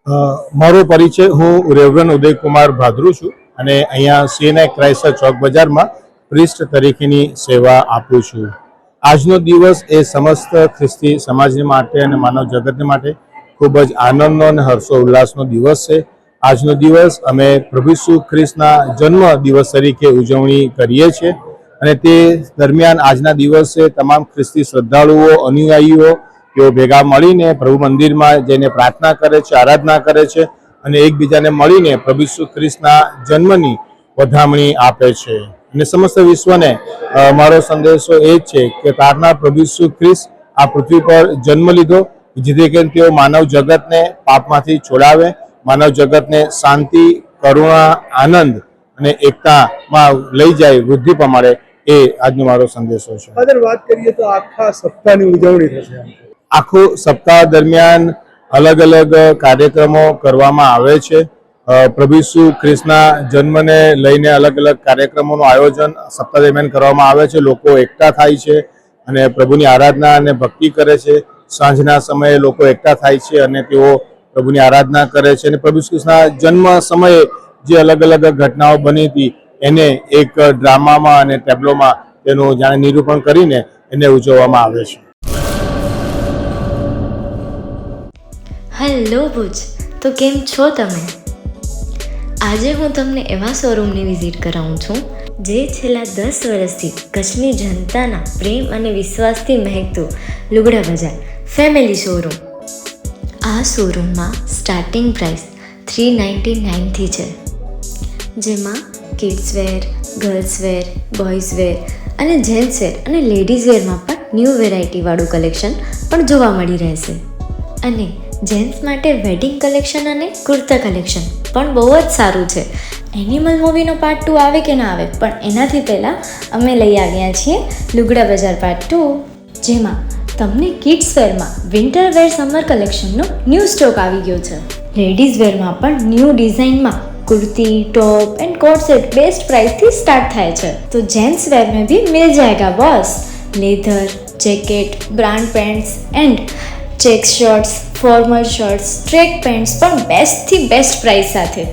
મારો પરિચય, હું રેવરન ઉદયકુમાર ભાદરુ છું અને અહીંયા સીએનઆઈ ક્રાઇસ્ટ ચોક બજારમાં પ્રિસ્ટ તરીકેની સેવા આપું છું. આજનો દિવસ એ સમસ્ત ખ્રિસ્તી સમાજ માટે અને માનવ જગત માટે ખૂબ જ આનંદનો અને હર્ષો ઉલ્લાસનો દિવસ છે. આજનો દિવસ અમે પ્રભુ ઈસુ ખ્રિસ્તના જન્મ દિવસ તરીકે ઉજવણી કરીએ છીએ અને તે દરમિયાન આજના દિવસે તમામ ખ્રિસ્તી શ્રદ્ધાળુઓ, અનુયાયીઓ તેઓ ભેગા મળીને પ્રભુ મંદિરમાં જઈને પ્રાર્થના કરે છે, આરાધના કરે છે અને એકબીજાને મળીને પ્રભુ ઈસુ ખ્રિસ્તના જન્મની વધામણી આપે છે. અને સમસ્ત વિશ્વને મારો સંદેશો એ જ છે કે પ્રાર્થના પ્રભુ ઈસુ ખ્રિસ્ત આ પૃથ્વી પર જન્મ લીધો જેથી કરીને તેઓ માનવ જગતને પાપમાંથી છોડાવે, માનવ જગતને શાંતિ, કરુણા, આનંદ અને એકતામાં લઈ જાય, વૃદ્ધિ પામે, એ આજનો મારો સંદેશો છે. વાત કરીએ તો આખા સપ્તાહની ઉજવણી થશે. આખું સપ્તાહ દરમિયાન અલગ અલગ કાર્યક્રમો કરવામાં આવે છે. પ્રભુ ઈસુ ખ્રિસ્તના જન્મને લઈને અલગ અલગ કાર્યક્રમોનું આયોજન સપ્તાહ દરમિયાન કરવામાં આવે છે. લોકો એકઠા થાય છે અને પ્રભુની આરાધના અને ભક્તિ કરે છે. સાંજના સમયે લોકો એકઠા થાય છે અને તેઓ પ્રભુની આરાધના કરે છે અને પ્રભુ ખ્રિસ્તના જન્મ સમયે જે અલગ અલગ ઘટનાઓ બની હતી એને એક ડ્રામામાં અને ટેબ્લોમાં તેનું જાણે નિરૂપણ કરીને એને ઉજવવામાં આવે છે. હેલો ભુજ, તો કેમ છો તમે? આજે હું તમને એવા શોરૂમની વિઝિટ કરાવું છું જે છેલ્લા 10 વર્ષથી કચ્છની જનતાના પ્રેમ અને વિશ્વાસથી મહેકતું લુગડા બજાર ફેમિલી શોરૂમ. આ શોરૂમમાં સ્ટાર્ટિંગ પ્રાઇસ 399થી છે, જેમાં kids wear, girls wear, boys wear અને જેન્ટ્સ વેર અને લેડીઝ વેરમાં પણ ન્યૂ વેરાયટીવાળું કલેક્શન પણ જોવા મળી રહેશે. અને જેન્ટ્સ માટે વેડિંગ કલેક્શન અને કુર્તા કલેક્શન પણ બહુ જ સારું છે. એનિમલ મૂવીનો પાર્ટ 2 આવે કે ના આવે, પણ એનાથી પહેલાં અમે લઈ આવ્યા છીએ લુગડા બજાર પાર્ટ 2, જેમાં તમને કિડ્સ વેરમાં વિન્ટર વેર સમર કલેક્શનનો ન્યૂ સ્ટોક આવી ગયો છે. લેડીઝ વેરમાં પણ ન્યૂ ડિઝાઇનમાં kurti, top and coat set best price थी स्टार्ट थाय छे. तो जेंट्स वेर में भी मिल जाएगा boss. Leather, jacket, brand pants and check shirts, formal shirts, track pants પણ બેસ્ટ થી બેસ્ટ પ્રાઇસ સાથે.